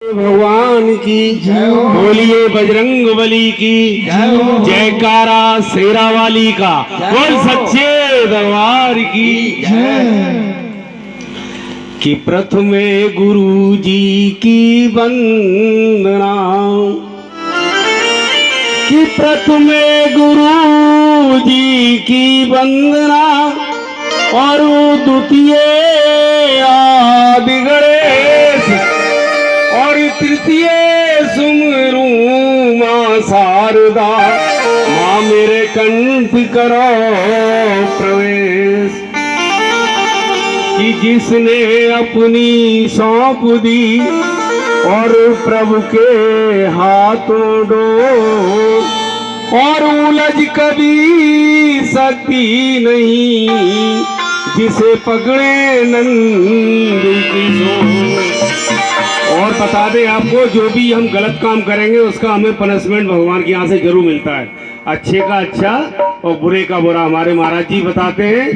भगवान की बोलिए, बजरंग बली की जयकारा, शेरा वाली का बोल, सच्चे दरबार की कि प्रथमे गुरु जी की वंदना, कि प्रथमे गुरु जी की वंदना और द्वितीय आदि गणेश और तृतीय सुमरू मां शारदा, मां मेरे कंठ करो प्रवेश। कि जिसने अपनी सौंप दी और प्रभु के हाथों डोर, और उलझ कभी सकती नहीं जिसे पकड़े नंद किशोर। और बता दें आपको, जो भी हम गलत काम करेंगे उसका हमें पनिशमेंट भगवान के यहाँ से जरूर मिलता है। अच्छे का अच्छा और बुरे का बुरा। हमारे महाराज जी बताते हैं,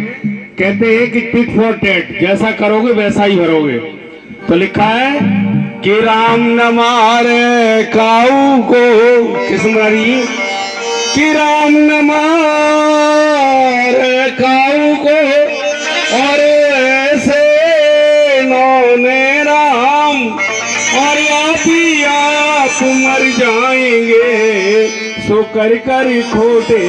कहते हैं कि टिट फॉर टैट, जैसा करोगे वैसा ही भरोगे। तो लिखा है कि राम न मारे काऊ को, किस्म रही कि राम न मारे काऊ को, और ऐसे नौने राम और आप मर जाएंगे सो कर कर खोटे।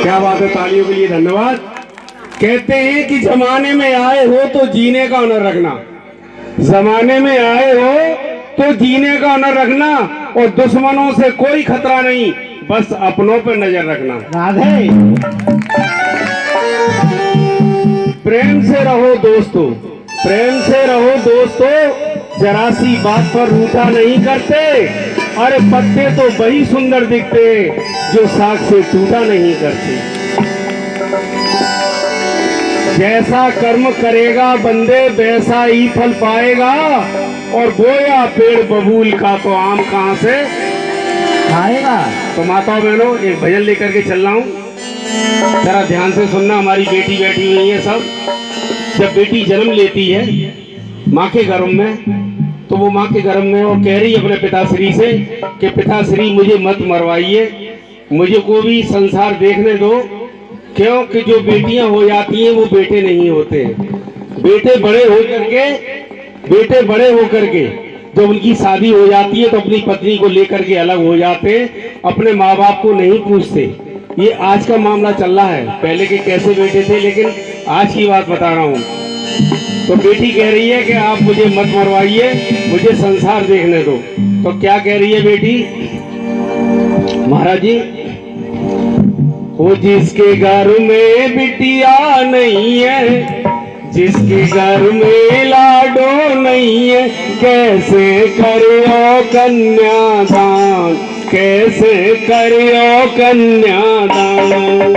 क्या बात है, तालियों के लिए धन्यवाद। कहते हैं कि जमाने में आए हो तो जीने का हुनर रखना, जमाने में आए हो तो जीने का हुनर रखना, और दुश्मनों से कोई खतरा नहीं, बस अपनों पर नजर रखना। राधे। प्रेम से रहो दोस्तों, प्रेम से रहो दोस्तों, जरा सी बात पर रूठा नहीं करते। अरे पत्ते तो वही सुंदर दिखते जो साग से टूटा नहीं करते। जैसा कर्म करेगा बंदे वैसा ही फल पाएगा, और बोया पेड़ बबूल का तो आम कहां से खाएगा। तो माताओं बहनों, एक भजन लेकर के चल रहा हूं, जरा ध्यान से सुनना। हमारी बेटी बैठी हुई है सब। जब बेटी जन्म लेती है माँ के गर्भ में, तो वो माँ के गर्भ में वो कह रही अपने पिताश्री से कि पिताश्री मुझे मत मरवाइए, मुझे को भी संसार देखने दो, क्योंकि जो बेटियां हो जाती हैं वो बेटे नहीं होते। बेटे बड़े होकर के जब उनकी शादी हो जाती है तो अपनी पत्नी को लेकर के अलग हो जाते हैं, अपने माँ बाप को नहीं पूछते। ये आज का मामला चल रहा है, पहले के कैसे बेटे थे, लेकिन आज की बात बता रहा हूँ। तो बेटी कह रही है कि आप मुझे मत मरवाइए, मुझे संसार देखने दो। तो क्या कह रही है बेटी? महाराज जी, वो जिसके घर में बिटिया नहीं है, जिसके घर में लाडो नहीं है, कैसे करियो कन्यादान, कैसे करियो कन्यादान।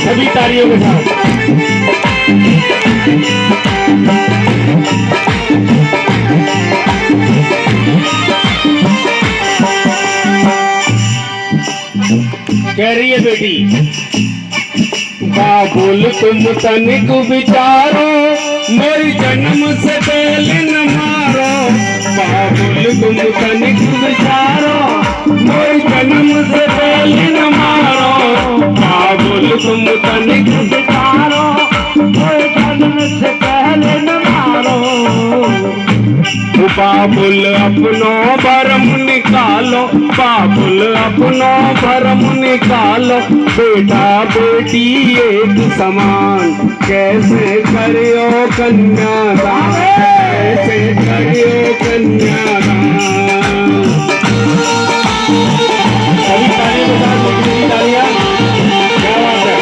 सभी तालियों के साथ। कह रही है बेटी, बाबुल तुम तनिक विचारो, मेरी जन्म से पहले न मारो। बाबुल तुम तनिक विचारो, मेरी जन्म से पहले न मारो। बाबुल तुम तनिक विचारो, मेरी जन्म से पहले न मारो। बाबुल अपनो भरम निकालो, बाबुल अपनो भरम निकालो, बेटा बेटी एक समान, कैसे करियो कन्यादान, कैसे करियो कन्यादान। सभी तालियों के साथ मेरी तालियां। क्या बात है।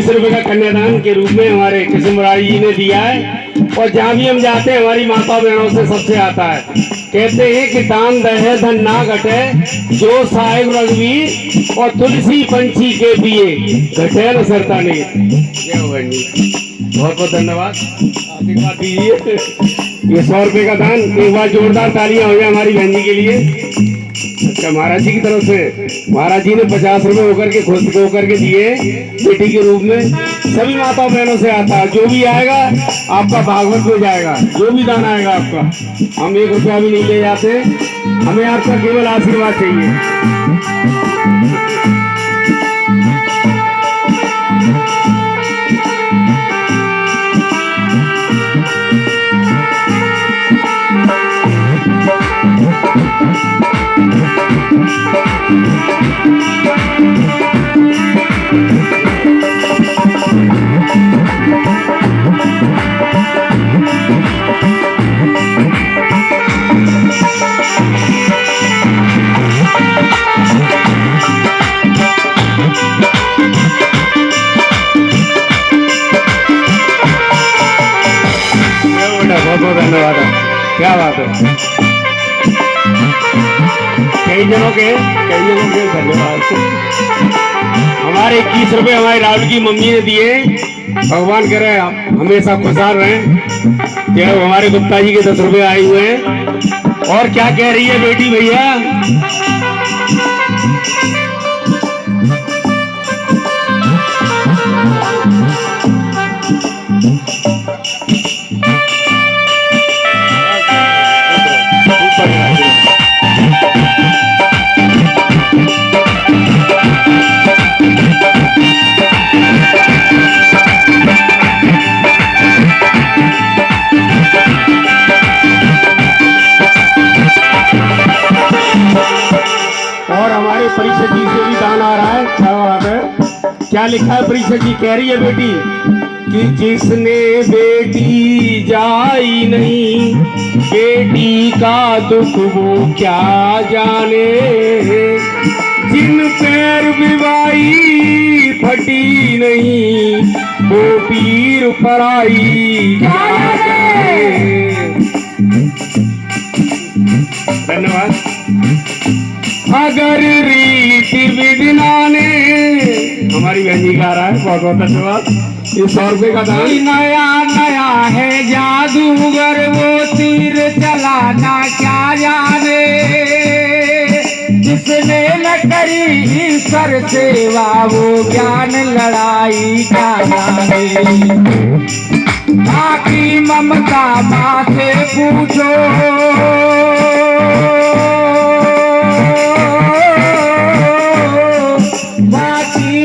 20 रुपए का कन्यादान के रूप में हमारे कृष्णराज जी ने दिया है। और जहाँ भी हम जाते हैं हमारी माता बहनों से सबसे आता है, कहते हैं कि दान दहे धन ना घटे, जो साहेब रघुवीर और तुलसी पंछी के पिए, घटे न सरता नहीं। बहुत बहुत धन्यवाद, आशीर्वाद दीजिए। ये 100 रुपए का दान, एक बार जोरदार तालियां हो जाए हमारी बहन जी के लिए। अच्छा, महाराज जी की तरफ से महाराज जी ने 50 रुपए होकर के खुश होकर के दिए बेटी के रूप में। सभी माताओं बहनों से आता है, जो भी आएगा आपका भागवत में जाएगा, जो भी दान आएगा आपका। हम 1 रुपया भी नहीं ले जाते, हमें आपका केवल आशीर्वाद चाहिए। बहुत धन्यवाद, क्या बात है। कई जनों के धन्यवाद। हमारे 21 रुपए हमारे राहुल की मम्मी ने दिए। भगवान करे हमेशा खुशहाल रहें। जब हमारे गुप्ता जी के 10 रुपए आए हुए हैं। और क्या कह रही है बेटी भैया? परिषद जी से भी दान आ रहा है। क्या बात है, क्या लिखा है? परिषद जी कह रही है बेटी कि जिसने बेटी जाई नहीं, बेटी का दुख वो क्या जाने, जिन पैर विवाही फटी नहीं, वो पीर पराई क्या जाने। धन्यवाद। अगर रीति विधिना ने, हमारी बहन जी गा रहा है, बहुत बहुत धन्यवाद। ये 100 रुपए का दान। नया नया है जादूगर, वो तीर चलाना क्या जाने, जिसने न करी ईश्वर सेवा, वो ज्ञान लड़ाई क्या जाने। बाकी ममता माँ से पूछो,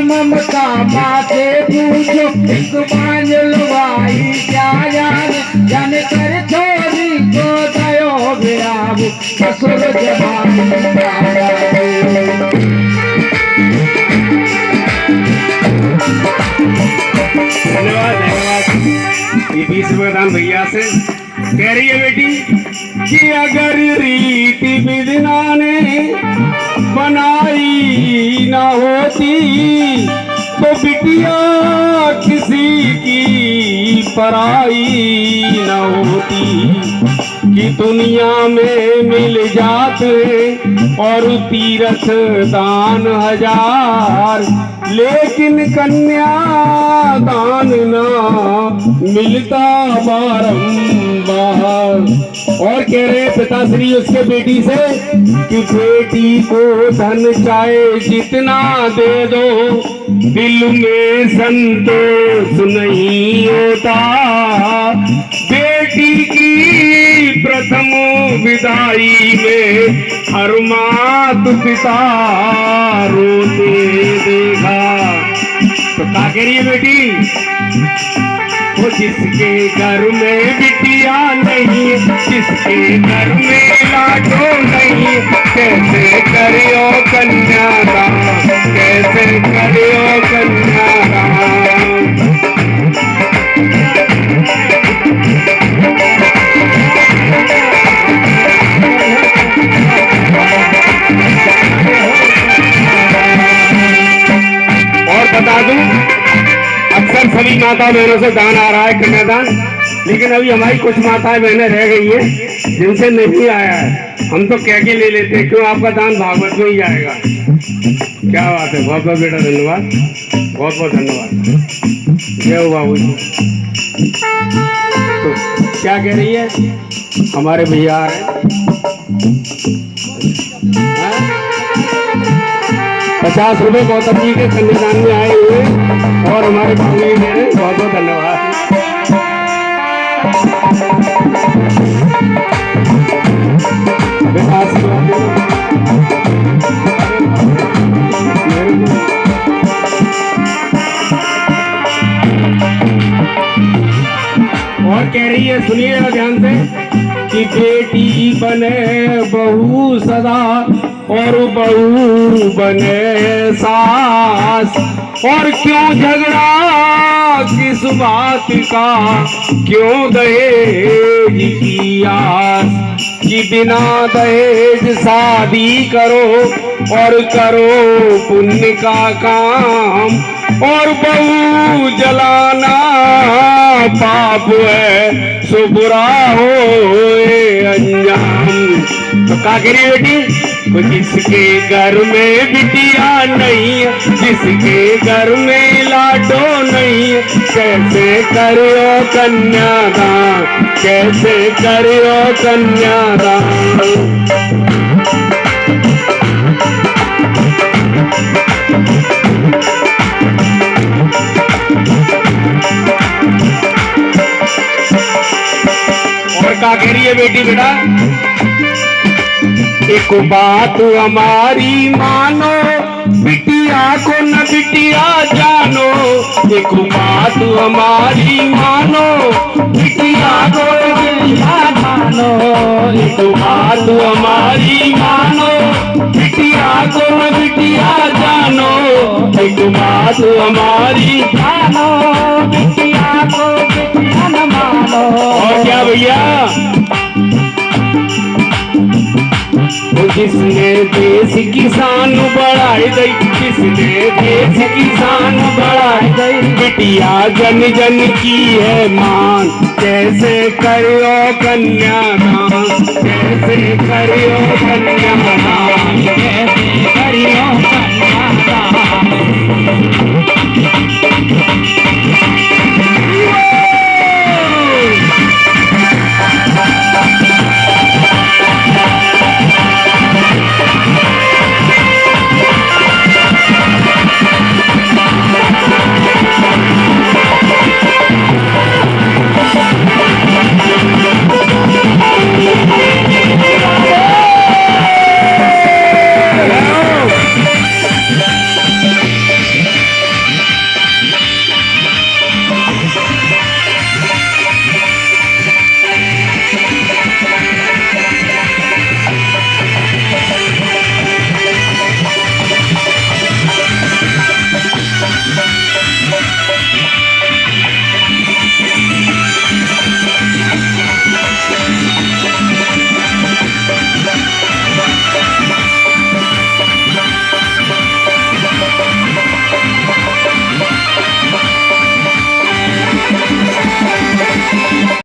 ममता माते पूछो, एक बांझ लुगाई क्या जाने, जन कर छोरी को दयो बिराबू, ससुर जवानी क्या जाने। धन्यवाद धन्यवाद। ये 20 रुपए दान भैया से। कह रही है बेटी कि अगर रीति विधिना ने बनाई ना होती, तो बिटिया किसी की पराई न होती। कि दुनिया में मिल जाते और तीर्थ दान 1000, लेकिन कन्या दान ना मिलता बारंबार। और कह रहे पिताश्री उसके बेटी से कि बेटी को धन चाहे जितना दे दो, दिल में संतोष नहीं होता। बेटी की प्रथम विदाई में हर मात पिता रोते देखा। तो क्या कह रही है बेटी? वो जिसके घर में बिटिया नहीं, जिसके घर में लाडो नहीं, कैसे करियो कन्यादान, कैसे करियो कन्यादान। और बता दूं, माता बहनों से दान आ रहा है, कन्यादान, लेकिन अभी हमारी कुछ माताएं बहनें रह गई हैं जिनसे नहीं आया है। हम तो कह के ले लेते हैं, क्यों आपका दान भागवत में ही जाएगा। क्या बात है, बहुत बहुत बेटा धन्यवाद, बहुत बहुत धन्यवाद। जय हो बाबू जी। तो क्या कह रही है, हमारे भैया आ रहे हैं, 50 रुपए गौतम जी के कन्यादान में आए हुए और हमारे बाबू जी दे रहे, बहुत बहुत धन्यवाद। बेटा आशीर्वाद दे दो। और कह रही है, सुनिएगा ध्यान से, कि बेटी बने बहू सदा और बहू बने सास, और क्यों झगड़ा किस बात का, क्यों दहेज की आस, कि बिना दहेज शादी करो और करो पुण्य का काम, और बहू जलाना पाप है सो बुरा हो अंजाम। तो क्या करिए बेटी, तो जिसके घर में बिटिया नहीं है, जिसके घर में लाडो नहीं है, कैसे करियो कन्यादान, कैसे करियो कन्यादान। क्या कह रही है बेटी, बेटा एक बात हमारी मानो, बिटिया को न बिटिया जानो, एक बात हमारी मानो, बिटिया को न बिटिया जानो, एक बात हमारी मानो, बिटिया को न बिटिया जानो, एक बात हमारी जानो, बिटिया को बिटिया न मानो। और क्या भैया, जिसने देश किसान बढ़ाई गई, जिसने देश किसान बढ़ाई गई, बिटिया जन जन की है मान, कैसे करो कन्यादान,